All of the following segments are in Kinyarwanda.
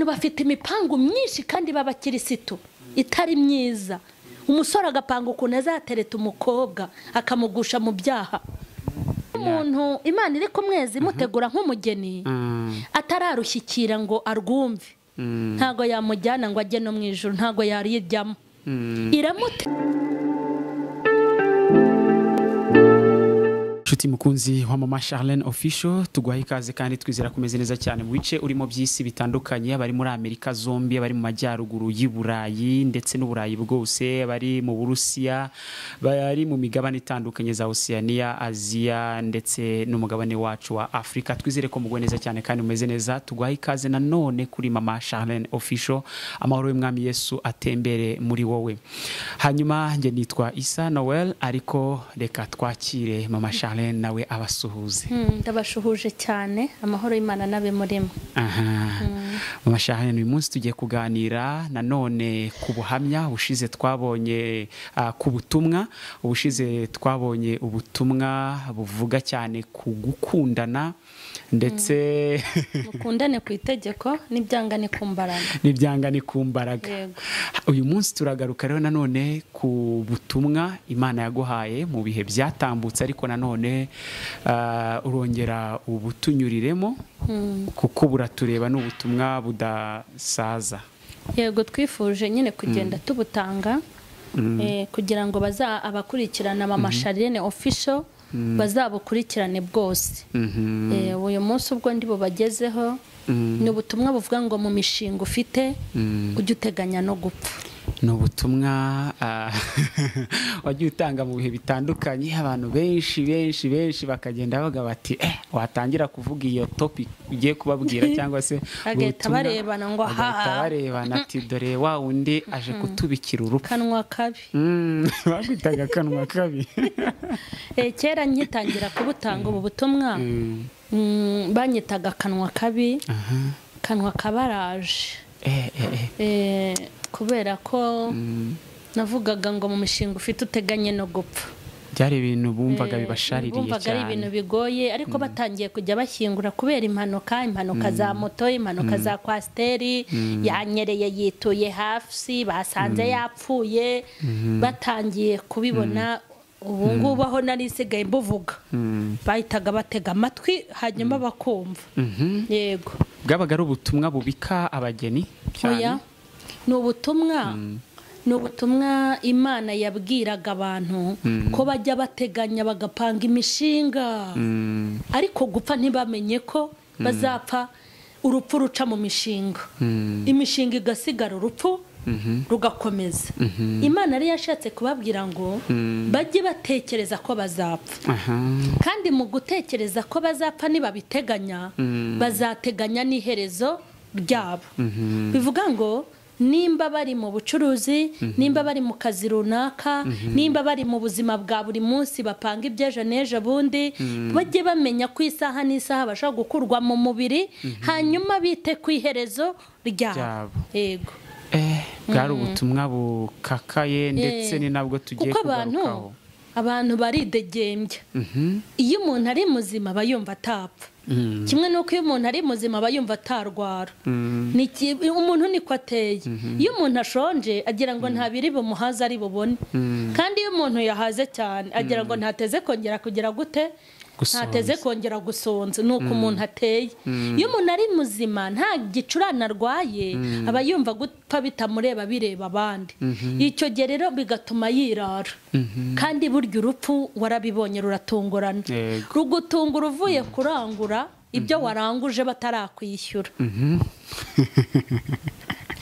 bafite imipango myinshi kandi b'abakirisitu itari myiza. Umusore agapanga ukuntu azatereta umukobwa akamugusha mu byaha. Umuntu Imana iri kumwezi imutegura nk'umugeni atararushyikira ngo arwumve, ntago yamujyana ngo ajye no mu ijuru, ntago yarijyamo. Iramute Nshuti mukunzi wa Mama Charlene Official, tugwaye ikaze kandi twizera kumeze neza cyane mu bice urimo by'isi bitandukanye, abari muri Amerika zombi, abari mu majyaruguru y'Iburayi ndetse n'Uburayi bwose, abari mu Burusiya, bari mu migabane itandukanye za Oceania, Asia ndetse n'umugabane wacu wa Afrika. Twizere ko mugwe neza cyane kandi mumeze neza. Tugwaye ikaze na none kuri Mama Charlene Official. Amahoro y'Umwami Yesu atembere muri wowe. Hanyuma nge nitwa Isa Noel, ariko reka twakire Mama Charlene nawe abasuhuze. Ndabashuhuje cyane, amahoro y'Imana nabe murimo. Mama Charlene, uyu munsi tugiye kuganira nanone ku buhamya. Ushize twabonye ku butumwa, ubushize twabonye ubutumwa buvuga cyane ku gukundana ndetse mukundane ku itegeko n'ibyangane ku mbaraga. N'ibyangane ku mbaraga. Uyu munsi turagaruka rero nanone ku butumwa Imana yaguhaye mu bihe byatambutse, ariko nanone urongera ubutunyuriremo kuko buratureba n'ubutumwa budasaza. Yego, twifuje nyine kugenda tubutanga kugira ngo abakurikirana Mama Charlene Official bazabukurikirane bwose. Uyu munsi ubwo ndi bubagezeho ni ubutumwa buvuga ngo mu mishinga ufite ujye uteganya no gupfa. Ni ubutumwa wagiye utanga mu bihe bitandukanye, abantu benshi bakagenda bavuga bati watangira kuvuga iyo topic ugiye kubabwira, cyangwa se bagahita barebana ngo barebana ati dore wa undi aje kutubikira urupfu. Kanwa kabi. Bakwitaga kanwa kabi. Kera nyitangira kubutanga ubu butumwa banyitaga kanwa kabi, kanwa kabaraje. Kubera ko navugaga ngo mu mishinga ufite uteganye no gupfa. Byari ibintu bumvaga bibashaririye cyane. Bumvaga ari ibintu bigoye, ariko batangiye kujya bashyingura kubera impanuka za moto, impanuka za kwasteri, yanyereye yituye hasi, basanze yapfuye, batangiye kubibona. Ubu ngubu aho nari isigaye mbuvuga bahitaga batega amatwi hanyuma bakumva. Yego, bwabaga ari ubutumwa bubika abageni cyane. Ni ubutumwa Imana yabwiraga abantu ko bajya bateganya bagapanga imishinga, ariko gupfa ntibamenye ko bazapfa. Urupfu ruca mu mishinga, imishinga igasigara, urupfu rugakomeza. Imana yari yashatse kubabwira ngo bajye batekereza ko bazapfa, kandi mu gutekereza ko bazapfa nibabiteganya bazateganya n'iherezo ryabo. Bivuga ngo nimba bari mu bucuruzi, nimba bari mu kazi runaka, nimba bari mu buzima bwa buri munsi bapanga ibyejo n'ejo bundi, bajye bamenya ko isaha n'isaha bashobora gukurwa mu mubiri, hanyuma bite ku iherezo ryabo. Yego, bwari ubutumwa bukakaye, ndetse ni nabwo tugiye kugarukaho. Abantu baridegembya. Iyo umuntu ari muzima aba yumva atapfa, kimwe nuko iyo umuntu ari muzima aba yumva atarwara. Umuntu niko ateye. Iyo umuntu ashonje agira ngo nta biri bumuhaza ari bubone, kandi iyo umuntu yahaze cyane agira ngo ntateze kongera kugira gute, ntateze kongera gusonza. Nuko umuntu ateye. Iyo umuntu ari muzima nta gicurane arwaye, aba yumva gupfa bitamureba, bireba abandi. Icyo gihe rero bigatuma yirara. Kandi burya urupfu warabibonye ruratungurana. Rugutungura uvuye kurangura ibyo waranguje batarakwishyura.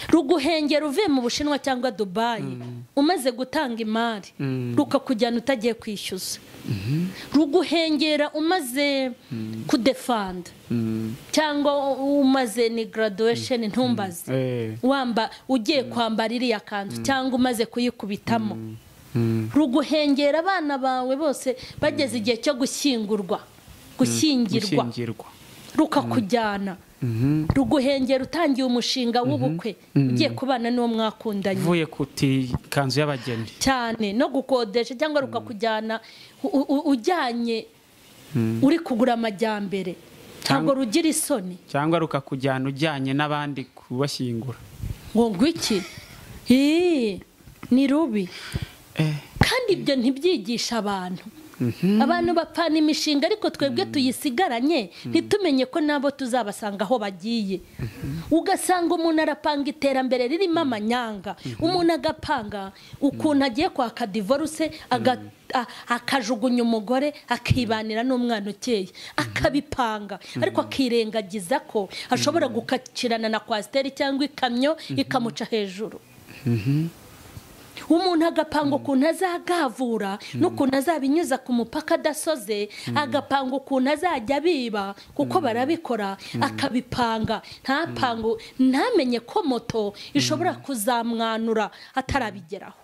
Ruguhengera uvuye mu Bushinwa cyangwa Dubai umaze gutanga imari, rukakujyana utagiye kwishyuza. Ruguhengera umaze kudefanda, cyangwa umaze ni graduation ntumbaze, ugiye kwambara iriya kanzu cyangwa umaze kuyikubitamo. Ruguhengera abana bawe bose bageze igihe cyo gushyingirwa, rukakujyana. Ruguhengera utangiye umushinga w'ubukwe, ugiye kubana n'uwo mwakundanye, uvuye kuti kanzu y'abageni cyane no gukodesha, cyangwa rukakujyana ujyanye uri kugura amajyambere, ntabwo rugira isoni cyangwa rukakujyana ujyanye n'abandi kubashyingura ngo ngwiki ni rubi kandi ibyo ntibyigisha abantu abantu bapfana imishinga ariko twebwe tuyisigaranye ntitumenye ko nabo tuzabasanga aho bagiye ugasanga umuntu arapanga iterambere ririmo amanyanga umuntu agapanga ukuntu agiye kwaka divorce akajugunya umugore akibanira n'umwana ukeye akabipanga ariko akirengagiza ko ashobora gukakirana na kwasiteri cyangwa ikamyo ikamuca hejuru umuntu agapanga ukuntu azagavura n'ukuntu azabinyuza ku mupaka adasoze agapanga ukuntu azajya biba kuko barabikora akabipanga ntamenye ko moto ishobora kuzamwanura atarabigeraho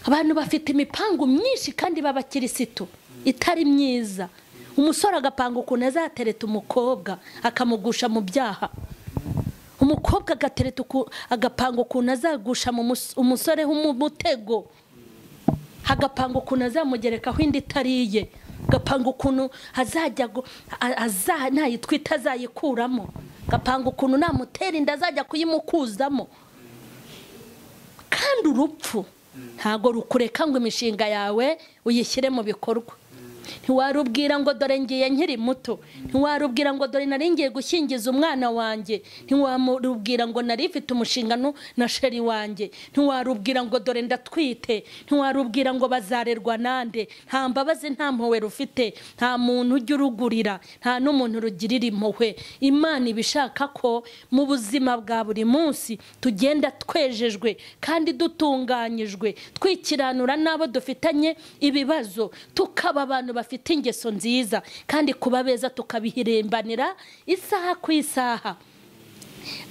abantu bafite imipango myinshi kandi b'abakirisitu itari myiza umusore agapanga ukuntu azatereta umukobwa akamugusha mu byaha umukobwa agapanga ukuntu azagusha umusore w'umutego agapanga ukuntu azamugerekaho indi itariye agapanga ukuntu ntayitwita azayikuramo agapanga ukuntu namutera inda azajya kuyimukuzamo kandi urupfu ntago rukureka ngo imishinga yawe uyishyire mu bikorwa ntiwarubwira ngo dore ngiye nkiri muto ntiwarubwira ngo dore nari ngiye gushyingiza umwana wanjye ntiwarubwira ngo nari mfite umushinga na sheri wanjye ntiwarubwira ngo dore ndatwite ntiwarubwira ngo bazarerwa nande nta mbabazi nta mpuhwe rufite nta muntu ujya urugurira nta n'umuntu rugirira impuhwe Imana ibishaka ko mu buzima bwa buri munsi tugenda twejejwe kandi dutunganyijwe twikiranura n'abo dufitanye ibibazo tukaba abantu bafite ingeso nziza kandi kuba beza tukabihirembanira isaha ku isaha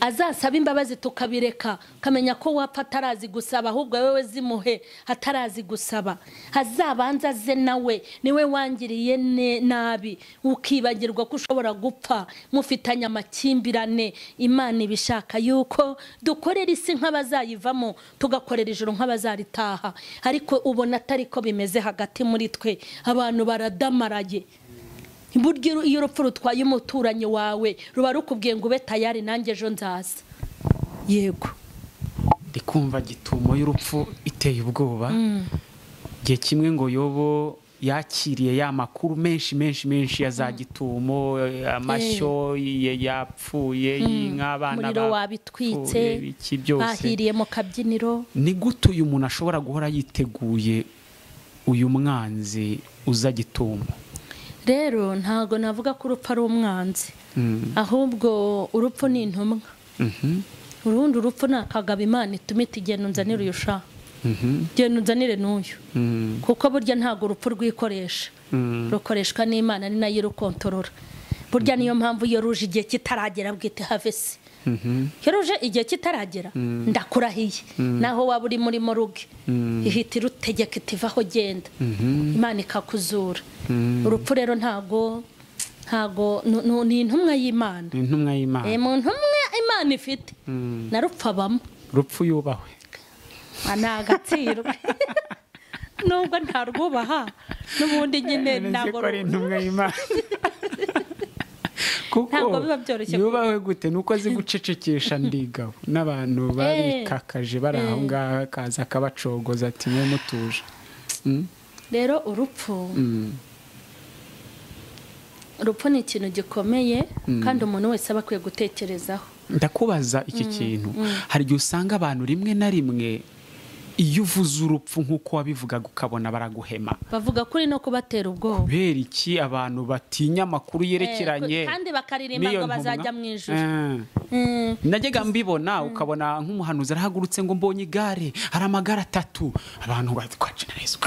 azasaba imbabazi tukabireka kamenya ko wapfa atarazi gusaba ahubwo wewe zimuhe atarazi gusaba azabanza ze nawe niwe wangiriye nabi ukibagirwa ko ushobora gupfa mufitanye amakimbirane Imana ibishaka yuko dukorera isi nk'abazayivamo tugakorera ijuru nk'abazaritaha ariko ubona atari ko bimeze hagati muri twe abantu baradamaraye buryo iyo urupfu rutwaye umuturanyi wawe ruba rukubwiye ngo ube tayari nanjye ejo nzaza yego ndikumva gitumo y'urupfu iteye ubwoba gihe kimwe ngo Yobo yakiriye ya makuru menshi ya za gitumo amashyo yapfuye y'inka abana umuriro wabitwitse bahiriye mu kabyiniro ni gute uyu muntu ashobora guhora yiteguye uyu mwanzi uza gitumo rero ntago navuga ko urupfu ari umwanzi ahubwo urupfu ni intumwa urundi urupfu ni akagabo Imana ituma igenda unzanire uyu ushaka genda unzanire n'uyu kuko burya ntago urupfu rwikoresha rukoreshwa n'Imana ni nayo irukontorora burya niyo mpamvu iyo ruje igihe kitaragera bwite havesi Yaruje igihe kitaragera ndakurahiye naho waba uri muri moruge ihita irutegeka itivaho genda Imana ikakuzura urupfu rero ntago ni intumwa y'Imana mu ntumwa Imana ifite narupfabamo rupfu yubahwe anagatsiro nubwo ntarwubaha n'ubundi nyine ntabwo ari intumwa y'Imana kuko yubawe gute nuko azi gucecekesha ndigabo n'abantu barikakaje bari aho ngaho akaza akabacogoza ati mwe mutuje rero urupfu ni ikintu gikomeye kandi umuntu wese aba akwiye gutekerezaho ndakubaza iki kintu hari igihe usanga abantu rimwe na rimwe iyo uvuze urupfu nk'uko wabivugaga ukabona baraguhema bavuga kuri no kubatera ubwoba kubera iki abantu batinya amakuru yerekeranye kandi bakaririmba ngo bazajya mu ijuru najyaga mbibona ukabona nk'umuhanuzi arahagurutse ngo mbonye igare hari amagare 3 abantu batwacinarese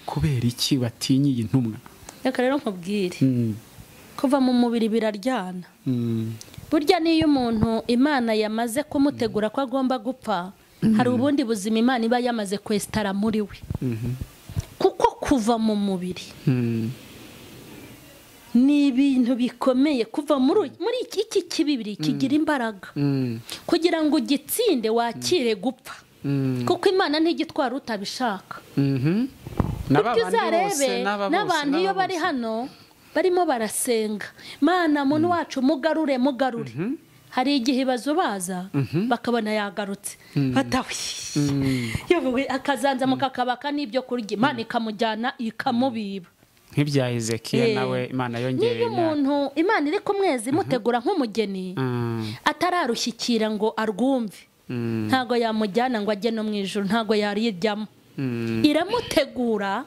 kubera iki batinya iyi ntumwa reka rero nkubwire kuva mu mubiri biraryana burya niyo umuntu Imana yamaze kumutegura ko agomba gupfa hari ubundi buzima Imana iba yamaze kwestara muri we kuko kuva mu mubiri ni ibintu bikomeye kuva muri iki kibibiri kigira imbaraga kugira ngo ugitsinde wakire gupfa kuko Imana ntigitwara utabishaka bityo uzarebe n'abantu iyo bari hano barimo barasenga Mana muntu wacu mugarure hari igihe bazubaza bakabona yagarutse batawi yowe akazanza mukakabaka n'ibyo kurya Imana ikamujyana ikamubiba nk'ibya Hezekiya nawe Imana yongereye niyo umuntu Imana iri kumwezi mutegura nk'umugeni atararushyikira ngo arwumve ntago yamujyana ngo ajye no mu ijuru ntago yarijyamo iramutegura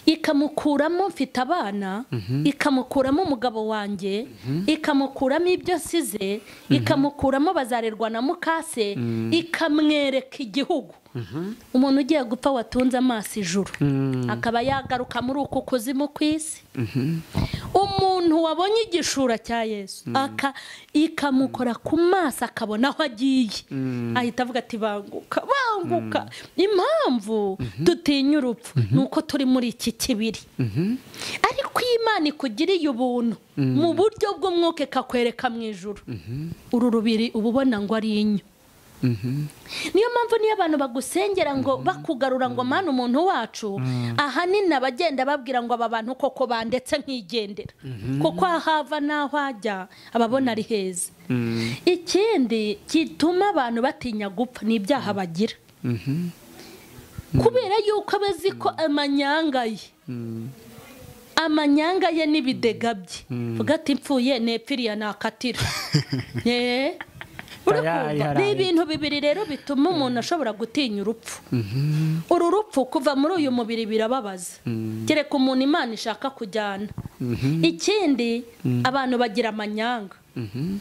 ikamukuramo mfite abana ikamukuramo umugabo wanjye ikamukuramo ibyo nsize ikamukuramo bazarerwa na mukase ikamwereka igihugu umuntu ugiye gupfa watunze amaso ijuru akaba yagaruka muri uko kuzimu kw'isi umuntu wabonye igishura cya Yesu ikamukora ku maso akabona aho agiye ahita avuga ati banguka impamvu dutinya urupfu nuko turi muri iki kibiri ariko Imana ikugiriye ubuntu mu buryo bw'umwuka ikakwereka mu ijuru uru rubiri uba ubona ngo ari inyo niyo mpamvu niyo abantu bagusengera ngo bakugarura ngo Mana umuntu wacu ahanini abagenda babwira ngo aba bantu koko bandetse nkigendera kuko ahava n'aho ajya ababona ari heza ikindi gituma abantu batinya gupfa ni ibyaha bagira kubera yuko abazi ko amanyanga ye n'ibidega bye vuga ati mpfuye nepfiriya nakatira ni ibintu bibiri rero bituma umuntu ashobora gutinya urupfu uru rupfu kuva muri uyu mubiri birababaza kereka umuntu Imana ishaka kujyana ikindi abantu bagira amanyanga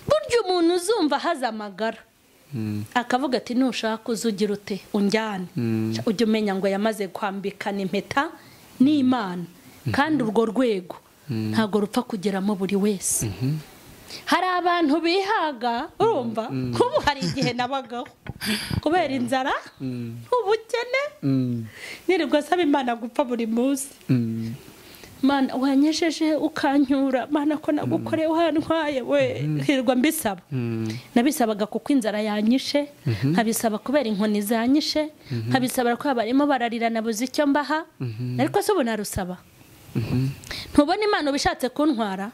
burya umuntu uzumva haza amagara akavuga ati nushaka uzugira ute unjyane ujye umenya ngo yamaze kwambikana impeta n'Imana kandi urwo rwego ntago rupfa kugeramo buri wese hari abantu bihaga urumva kubu hari igihe nabagaho kubera inzara ubukene nirirwa saba Imana gupfa buri munsi Mana wanyejeje ukanyura Mana ko nagukoreye wantwaye we hirwa mbisaba nabisabaga kuko inzara yanyishe nkabisaba kubera inkoni zanyishe nkabisaba ko abarimo bararira nabuze icyo mbaha ariko se ubona rusaba ntubona Imana ubishatse kuntwara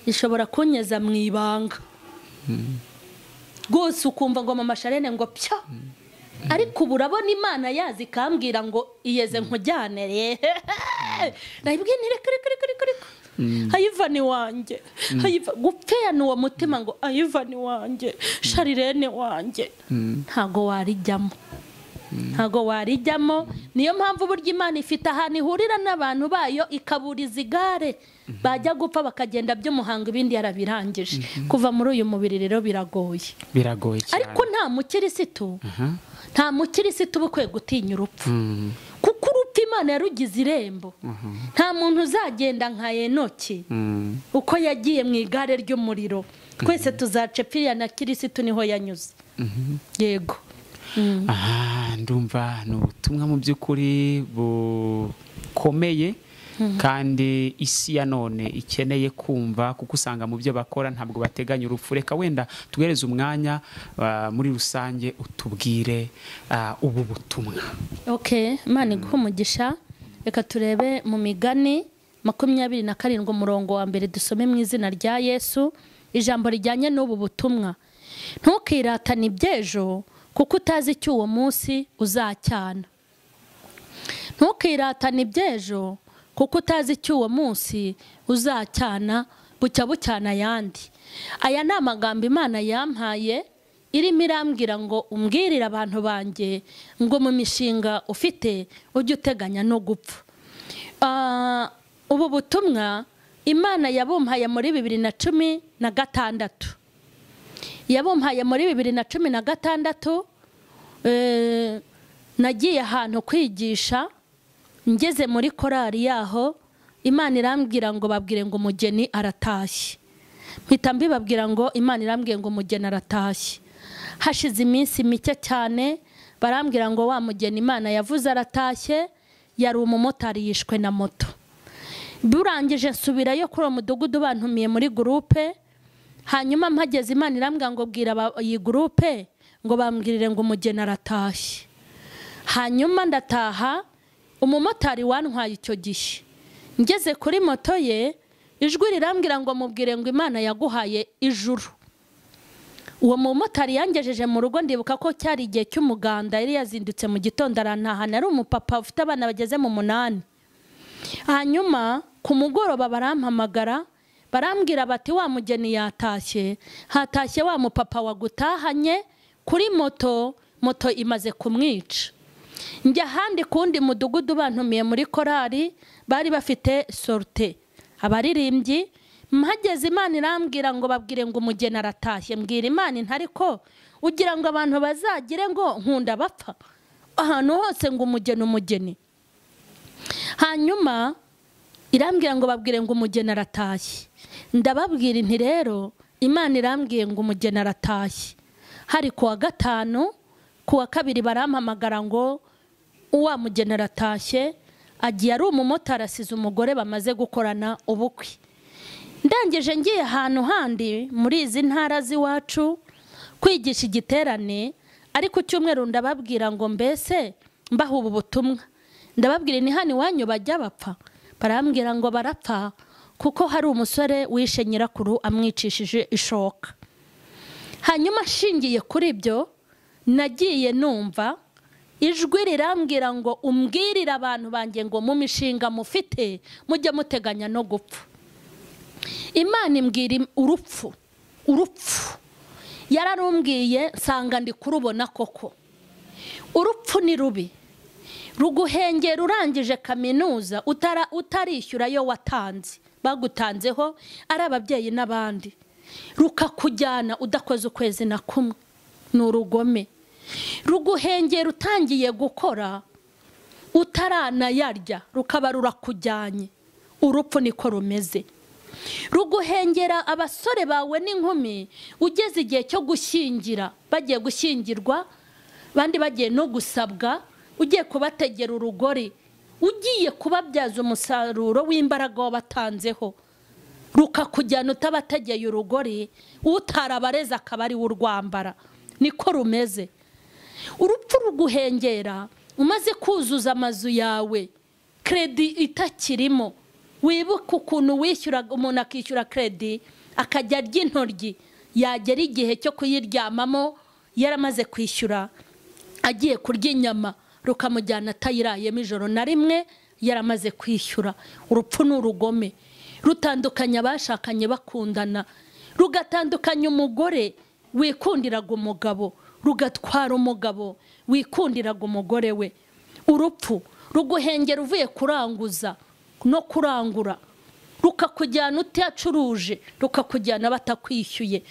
ishobora kunyeza mu ibanga rwose ukumva ngo mama Sharene ngo pya ariko ubu urabona Imana yazi ikambwira ngo iyeze nkujyanere nayibwiye ntireka ayivani wanjye gupfeyana uwo mutima ngo ayivani wanjye Sharirene wanjye ntago warijyamo niyo mpamvu burya Imana ifite ahantu ihurira n'abantu bayo ikaburiza igare bajya gupfa bakagenda by'umuhanga ibindi yarabirangije kuva muri uyu mubiri rero biragoye cyane ariko nta mukirisitu bukwiye gutinya urupfu kuko urupfu Imana yarugize irembo nta muntu uzagenda nka Enoki uko yagiye mu igare ry'umuriro twese tuzacepfiriya na kirisitu niho yanyuze yego ndumva ni ubutumwa mu by'ukuri bukomeye kandi isi ya none ikeneye kumva kuko usanga mu byo bakora ntabwo bateganya urupfu reka wenda tugereze umwanya muri rusange utubwire ubu butumwa Imana iguha umugisha reka turebe mu Migani 27 umurongo wa mbere dusome mu izina rya Yesu ijambo rijyanye n'ubu butumwa ntukiratane iby'ejo kuko utazi icyo uwo munsi uzacyana ntukiratane iby'ejo kuko utazi icyo uwo munsi uzacyana bucyana ayandi aya ni amagambo Imana yampaye irimo irambwira ngo umbwirire abantu banjye ngo mu mishinga ufite ujye uteganya no gupfa ubu butumwa Imana yabumpaye muri 2016 yabumpaye muri 2016 nagiye ahantu kwigisha ngeze muri korari yaho Imana irambwira ngo babwire ngo umugeni aratashye mpita mbibabwira ngo Imana irambwiye ngo umugeni aratashye hashize iminsi mike cyane barambwira ngo wa mugeni Imana yavuze aratashye yari umumotari yishwe na moto burangije nsubirayo kuri uwo mudugudu bantumiye muri groupe hanyuma mpageze Imana irambwira ngo bwira iyi groupe ngo bambwirire ngo umugeni aratashye hanyuma ndataha umumotari wantwaye icyo gihe ngeze kuri moto ye ijwi rirambwira ngo mubwire ngo Imana yaguhaye ijuru. Uwo mumotari yangejeje mu rugo, ndibuka ko cyari igihe cy'umuganda, yari yazindutse mu gitondo arantaha. Nari umupapa ufite abana bageze mu 8. Hanyuma ku mugoroba barampamagara barambwira bati wa mugeni yatashye, hatashye wa mupapa wagutahanye kuri moto imaze kumwica. Njya handi kundi mudugudu bantumiye muri korari, bari bafite sorte abaririmbyi. Mpageze Imana irambwira ngo babwire ngo umugeni aratashye. Mbwira Imana ntariko ugira ngo abantu bazagire ngo nkunda bapfa ahantu hose ngo umugeni. Hanyuma irambwira ngo babwire ngo umugeni aratashye. Ndababwira inti rero Imana irambwiye ngo umugeni aratashye. Hari kuwa 5, kuwa 2 barampamagara ngo uwa mugeni aratashye, agiye ari umumotari asize umugore bamaze gukorana ubukwe. Ndangeje ngiye ahantu handi muri izi ntara z'iwacu kwigisha igiterane, ariko cyumweru ndababwira ngo mbese mbaho ubu butumwa. Ndababwira ni hani wanyu bajya bapfa. Barambwira ngo barapfa kuko hari umusore wishe nyirakuru amwicishije ishoka. Hanyuma shingiye kuri ibyo nagiye numva ijwi rirambwira ngo umbwirire abantu banjye ngo mu mishinga mufite mujye muteganya no gupfa. Imana imbwira urupfu. Yararumbwiye nsanga ndi kurubona koko. Urupfu ni rubi, ruguhengera urangije kaminuza utarishyura yo watanze, bagutanzeho ari ababyeyi n'abandi, rukakujyana udakoze ukwezi na kumwe. Ni urugome. Ruguhengera utangiye gukora utaranayarya rukaba rurakujyanye. Urupfu niko rumeze. Ruguhengera abasore bawe n'inkumi ugeze igihe cyo gushyingira, bagiye gushyingirwa, bandi bagiye no gusabwa, ugiye kubategera urugori, ugiye kubabyaza umusaruro w'imbaraga wabatanzeho, rukakujyana utabategeye urugori, utarabareza akaba ari urwambara. Niko rumeze. Urupfu ruguhengera umaze kuzuza amazu yawe, kredi itakirimo. Wibuka ukuntu wishyuraga, umuntu akishyura kredi akajya arya intoryi, yagera igihe cyo kuyiryamamo yaramaze kwishyura, agiye kurya inyama rukamujyana atayirayemo ijoro na rimwe yaramaze kwishyura. Urupfu ni urugome. Rutandukanya abashakanye bakundana, rugatandukanya umugore wikundiraga umugabo, rugatwara umugabo wikundiraga umugore we. Urupfu ruguhengera uvuye kuranguza no kurangura, rukakujyana utacuruje, rukakujyana batakwishyuye.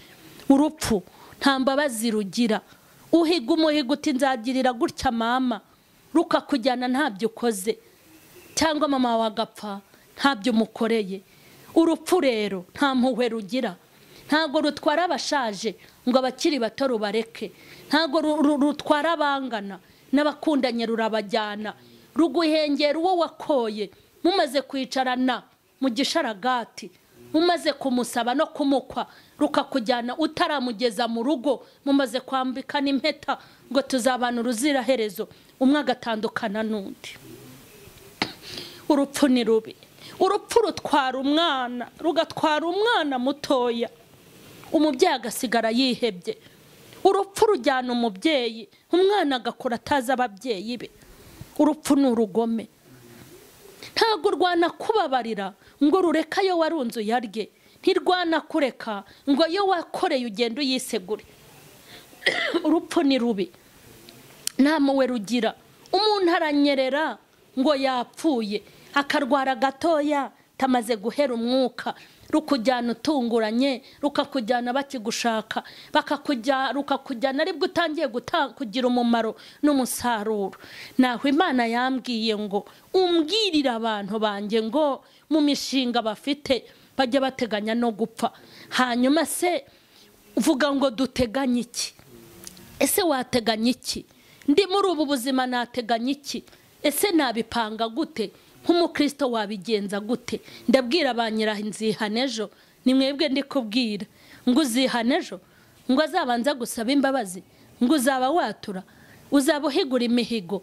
Urupfu nta mbabazi rugira. Uhiga umuhiga uti nzagirira gutya mama, rukakujyana ntabyo ukoze, cyangwa mama wagapfa ntabyo umukoreye. Urupfu rero nta mpuhwe rugira. Ntago rutwara abashaje ngo abakiri bato rubareke, ntago rutwara abangana n'abakundanye rurabajyana. Ruguhengera uwo wakoye mumaze kwicarana mu gisharagati, mumaze kumusaba no kumukwa, rukakujyana utaramugeza mu rugo, mumaze kwambikana impeta ngo tuzabana uruzira herezo, umwe agatandukana n'undi. Urupfu ni rubi. Urupfu rutwara umwana, rugatwara umwana mutoya, umubyeyi agasigara yihebye. Urupfu rujyana umubyeyi, umwana agakura atazi ababyeyi be. Urupfu ni urugome. Ntago rwana kubabarira ngo rureka yo warunzu yarye, ntirwana kureka ngo yo wakoreye ugenda uyisegure. Urupfu ni rubi. Ntamuwe rugira. Umuntu aranyerera ngo yapfuye, akarwara gatoya tamaze guhera umwuka, rukujyana utunguranye, rukakujyana bakigushaka, rukakujyana aribwo utangiye kugira umumaro n'umusaruro. Naho Imana yambwiye ngo umbwirire abantu banjye ngo mu mishinga bafite bajya bateganya no gupfa. Hanyuma se uvuga ngo duteganye iki? Ese wateganya iki? Ndi muri ubu buzima nateganya iki? Ese nabipanga gute? Nk'umukristo wabigenza gute? Ndabwira abanyiraho nzihana ejo, ni mwebwe ndi kubwira ngo uzihana ejo, ngo azabanza gusaba imbabazi, ngo uzaba watura, uzaba uhigura imihigo,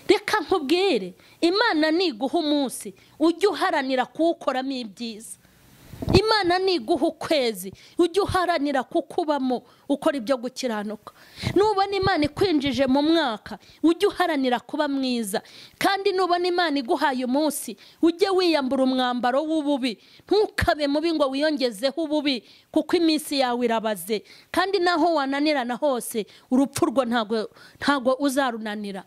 reka nkubwire Imana niguha umunsi ujye uharanira kuwukoramo ibyiza. Imana niguha ukwezi ujye uharanira kukubamo ukora ibyo gukiranuka. Nubona Imana ikwinjije mu mwaka ujye uharanira kuba mwiza. Kandi nubona Imana iguhaye umunsi ujye wiyambura umwambaro w'ububi, ntukabe mubi ngo wiyongezeho ububi, kuko iminsi yawe irabaze. Kandi naho wananirana hose urupfu rwo ntago uzarunanira.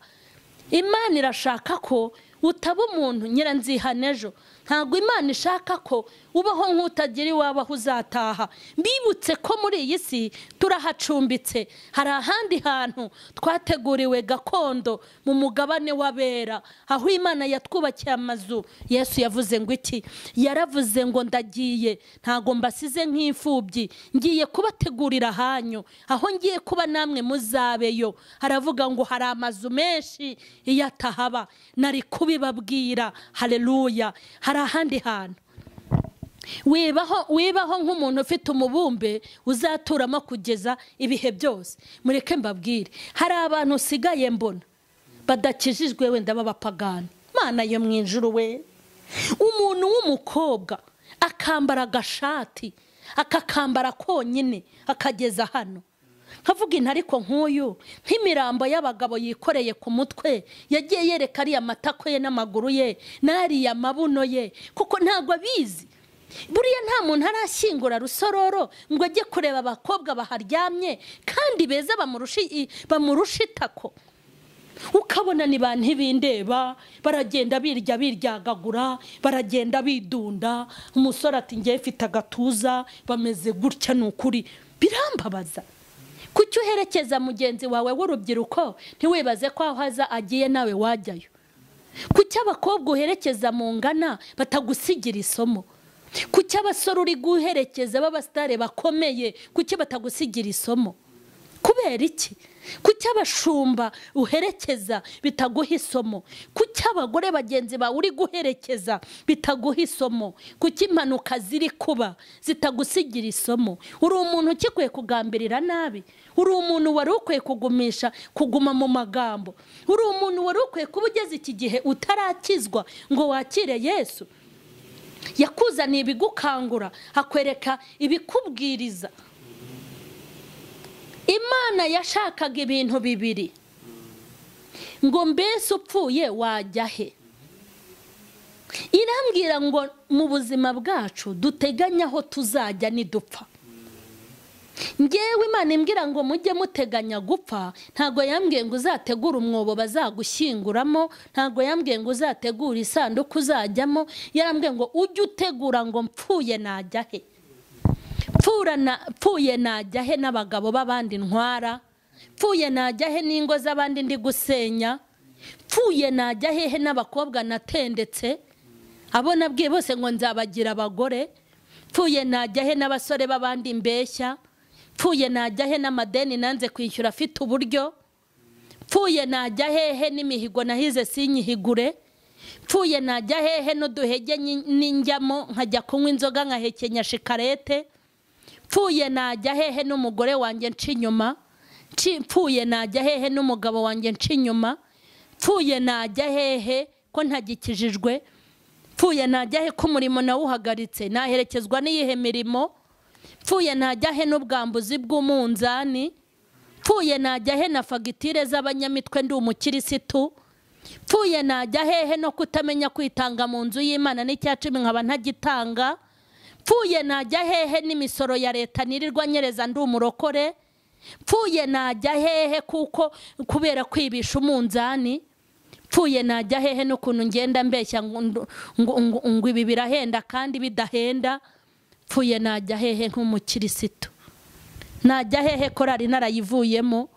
Imana irashaka ko utaba umuntu nyiranzihanejo. Ntago Imana ishaka ko ubaho nk'utagira iwawe aho uzataha. Mbibutse ko muri iyi si turahacumbitse, hari ahandi hantu twateguriwe gakondo mu mugabane w'abera, aho Imana yatwubakiye amazu. Yesu yavuze ngo iki? Yaravuze ngo ndagiye, ntago mbasize nk'imfubyi, ngiye kubategurira hanyu, aho ngiye kuba namwe muzabeyo. Haravuga ngo hari amazu menshi iyo atahaba nari kubibabwira. Haleluya. Hari ahandi hantu wibaho nk'umuntu ufite umubumbe uzaturamo kugeza ibihe byose. Mureke mbabwire, hari abantu usigaye mbona badakijijwe wenda b'abapagani. Mana yo mu ijuru we, umuntu w'umukobwa akambara agashati akakambara konyine akageza hano. Nkavuga ariko nk'uyu nk'imirambo y'abagabo yikoreye ku mutwe yagiye yereka ariya matako ye n'amaguru ye n'ariya mabuno ye, kuko ntabwo abizi. Buriya nta muntu arashyingura rusororo ngo ajye kureba abakobwa baharyamye kandi beza bamurusha itako. Ukabona ni ba ntibindeba, baragenda biryagagura, baragenda bidunda. Umusore ati ngiye mfite agatuza, bameze gutya. N'ukuri birambabaza. Kuki uherekeza mugenzi wawe w'urubyiruko ntiwibaze ko aho aza agiye nawe wajyayo? Kuki abakobwa uherekeza mu ngana batagusigira isomo? Kuki abasore uri guherekeza b'abasitare bakomeye kuki batagusigira isomo? Kubera iki? Kuki abashumba uherekeza bitaguha isomo? Kuki abagore bagenzi bawe uri guherekeza bitaguha isomo? Kuki impanuka ziri kuba zitagusigira isomo? Uri umuntu ukikwiye kugambirira nabi? Uri umuntu wari ukwiye kuguma mu magambo? Uri umuntu wari ukwiye kuba ugeze iki gihe utarakizwa ngo wakire Yesu? Yakuzaniye ibigukangura, akwereka ibikubwiriza. Imana yashakaga ibintu bibiri, ngo mbese upfuye wajya he? Irambwira ngo mu buzima bwacu duteganya aho tuzajya nidupfa. Ngewe Imana imbwira ngo mujye muteganya gupfa. Ntago yambwiye ngo uzategura umwobo bazagushyinguramo, ntago yambwiye ngo uzategura isanduku uzajyamo. Yarambwiye ngo ujye utegura ngo mpfuye najya he. Pfuye najya he n'abagabo b'abandi ntwara? Pfuye najya he n'ingo z'abandi ndi gusenya? Pfuye najya hehe n'abakobwa natendetse abo nabwiye bose ngo nzabagira abagore? Pfuye najya he n'abasore b'abandi mbeshya? Pfuye najya he n'amadeni nanze kwishyura afite uburyo? Pfuye najya hehe n'imihigo nahize sinyihigure? Pfuye najya hehe n'uduhege n'injyamo nkajya kunywa inzoga nkahekenya shikarete? Pfuye najya hehe n'umugore wanjye nca inyuma? Pfuye najya hehe n'umugabo wanjye nca inyuma? Pfuye najya hehe ko ntagikijijwe? Pfuye najya he ko umurimo nawuhagaritse? Naherekezwa n'iyihe mirimo? Pfuye najya he n'ubwambuzi bw'umunzani? Pfuye najya he na fagitire z'abanyamitwe ndi umukirisitu? Pfuye najya hehe no kutamenya kwitanga mu nzu y'Imana n'icyacumi nkaba ntagitanga? Pfuye najya hehe n'imisoro ya leta nirirwa nyereza ndi umurokore? Pfuye najya hehe kuko kubera kwibisha umunzani? Pfuye najya hehe n'ukuntu ngenda mbeshya ngo ibi birahenda kandi bidahenda? Pfuye najya hehe nk'umukirisitu? Najya hehe korari narayivuyemo?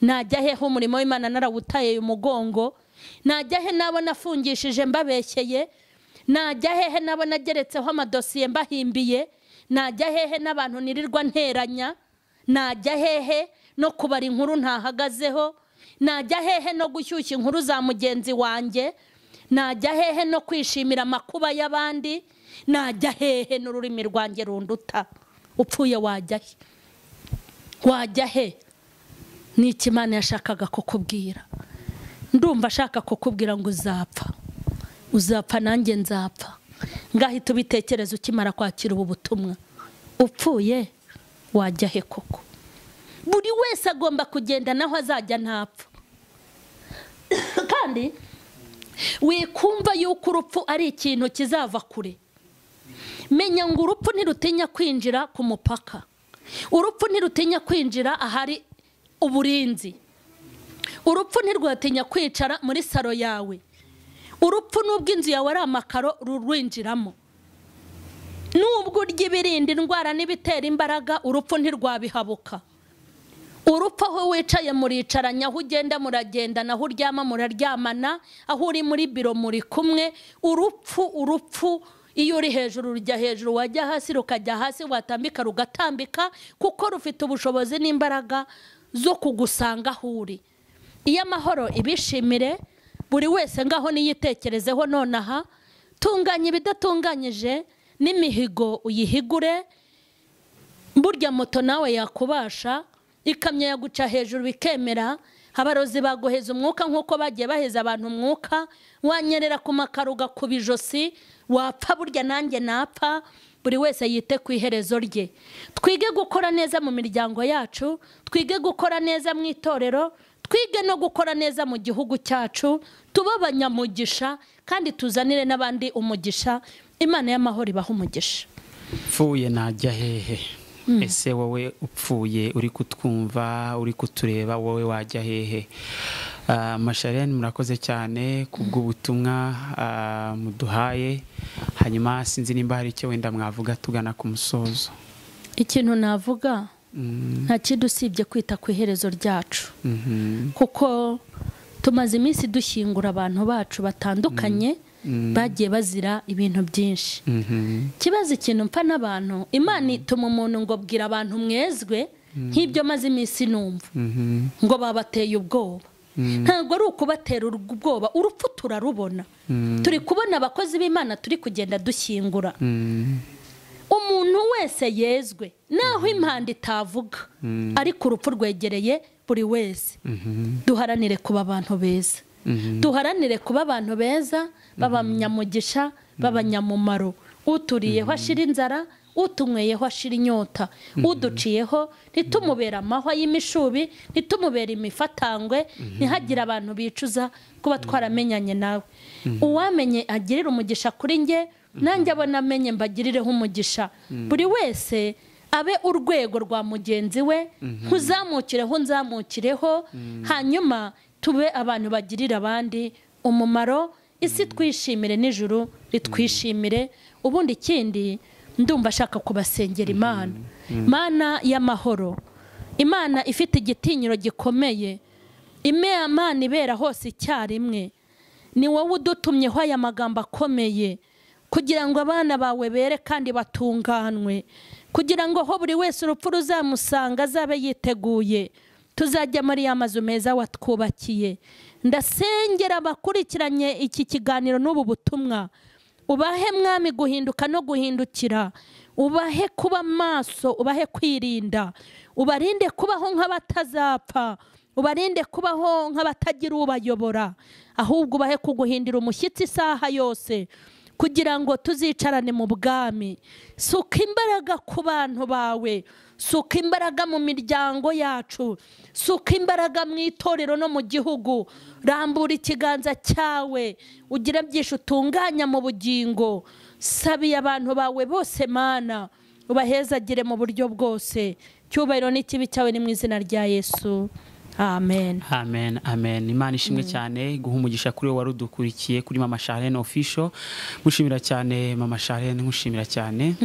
Najya hehe umurimo w'Imana narawutaye umugongo? Najya hehe nabo nafungishije mbabeshyeye? Najya hehe nabo nageretseho amadosiye mbahimbiye? Najya hehe n'abantu nirirwa nteranya? Najya hehe no kubara inkuru ntahagazeho? Najya hehe no gushyushya inkuru za mugenzi wanjye? Najya hehe no kwishimira amakuba y'abandi? Najya hehe n'ururimi rwanjye runduta? Upfuye wajya he? Wajya he? Ni iki Imana yashakaga kukubwira? ndumva ashaka kukubwira ngo uzapfa nanjye nzapfa. Ngahita ubitekereza ukimara kwakira ubu butumwa. Upfuye wajya he koko? Buri wese agomba kugenda naho azajya ntapfa. Kandi wikumva yuko urupfu ari ikintu kizava kure. Menya ngo urupfu ntirutinya kwinjira ku mupaka. Urupfu ntirutinya kwinjira ahari uburinzi. Urupfu ntirwatinya kwicara muri saro yawe. Urupfu nubwo inzu yawe ari amakaro rurwinjiramo. Nubwo urya ibirinda indwara n'ibitera imbaraga, urupfu ntirwabihabuka. Urupfu aho wicaye muricaranya, aho ugenda muragenda, naho uryama muraryamana, aho uri muri biro muri kumwe. Urupfu iyo uri hejuru rujya hejuru, wajya hasi rukajya hasi, watambika rugatambika, kuko rufite ubushobozi n'imbaraga zo kugusanga aho uri. Iyo amahoro ibishimire, buri wese ngaho niyitekerezeho nonaha, tunganya ibidatunganyije n'imihigo uyihigure. Burya moto nawe yakubasha, ikamyo yaguca hejuru bikemera. Abarozi baguheza umwuka nk'uko bagiye baheza abantu umwuka, wanyerera ku makaro ugakuba ijosi, wapfa burya nanjye napfa. Buri wese yite ku iherezo rye. Twige gukora neza mu miryango yacu, twige gukora neza mu itorero, twige no gukora neza mu gihugu cyacu, tuba abanyamugisha kandi tuzanire n'abandi umugisha. Imana y'amahoro ibaha umugisha. Upfuye najya hehe? Ese wowe upfuye uri kutwumva, uri kutureba, wowe wajya hehe? Masharene, murakoze cyane kubw'ubutumwa muduhaye. Hanyuma sinzi nimba hari icyo wenda mwavuga tugana ku musozo. Ikintu navuga nta kintu usibye kwita ku iherezo ryacu. Kuko tumaze iminsi dushyingura abantu bacu batandukanye, bagiye bazira ibintu byinshi. Kibazo ikintu mpfa n'abantu, Imana ituma umuntu ngo bwira abantu mwezwe nk'ibyo maze iminsi numva, ngo babateye ubwoba. Ntabwo ari ukubatera ubwoba, urupfu turarubona. Turi kubona abakozi b'Imana turi kugenda dushyingura. Umuntu wese yezwe, naho impanda itavuga, ariko urupfu rwegereye buri wese. Duharanire kuba abantu beza. Duharanire kuba abantu beza, b'abanyamugisha, b'abanyamumaro. Uturiyeho ashira inzara, utunyweyeho ashira inyota, uduciyeho ntitumubera amahwa y'imishubi, ntitumubera imifatangwe, ntihagire abantu bicuza kuba twaramenyanye nawe. Uwamenye agirira umugisha kuri nge, nanjye abona amenye mbagirireho umugisha. Buri wese abe urwego rwa mugenzi we, nkuzamukireho nzamukireho, hanyuma tube abantu bagirira abandi umumaro. Isi twishimire, n'ijuru ritwishimire. Ubundi ikindi ndumva ashaka kubasengera Imana. Mana y'amahoro, Imana ifite igitinyiro gikomeye, Imana ibera hose icyarimwe. Ni wowe udutumyeho aya magambo akomeye, kugira ngo abana bawe bere kandi batunganwe, kugira ngo aho buri wese urupfu ruzamusanga azabe yiteguye. Tuzajya muri ya mazu meza watwubakiye. Ndasengera abakurikiranye iki kiganiro n'ubu butumwa, ubahe mwami guhinduka no guhindukira, ubahe kuba maso, ubahe kwirinda, ubarinde kubaho nk'abatazapfa, ubarinde kubaho nk'abatagira ubayobora, ahubwo ubahe kuguhindira umushyitsi isaha yose, kugira ngo tuzicarane mu bwami. Suka imbaraga ku bantu bawe, suka imbaraga mu miryango yacu, suka imbaraga mu itorero no mu gihugu. Rambura ikiganza cyawe, ugira byinshi utunganya mu bugingo. Sabiye abantu bawe bose Mana, ubahezagire mu buryo bwose. Cyubahiro n'ikibi cyawe ni mu izina rya Yesu. Amen. Amen, amen. Imana ishimwe cyane, guha umugisha kuri wowe warudukurikiye kuri Mama Charlene Official. Mushimira cyane Mama Charlene, mushimira cyane.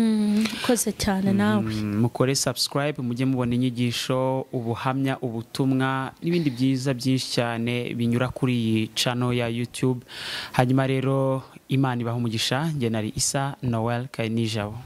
Koze cyane nawe. Mukore subscribe, mujye mubona inyigisho, ubuhamya, ubutumwa n'ibindi byiza byinshi cyane binyura kuri iyi channel ya YouTube. Hanyuma rero Imana ibaha umugisha. Nge nari Isa Noel Kainijabo.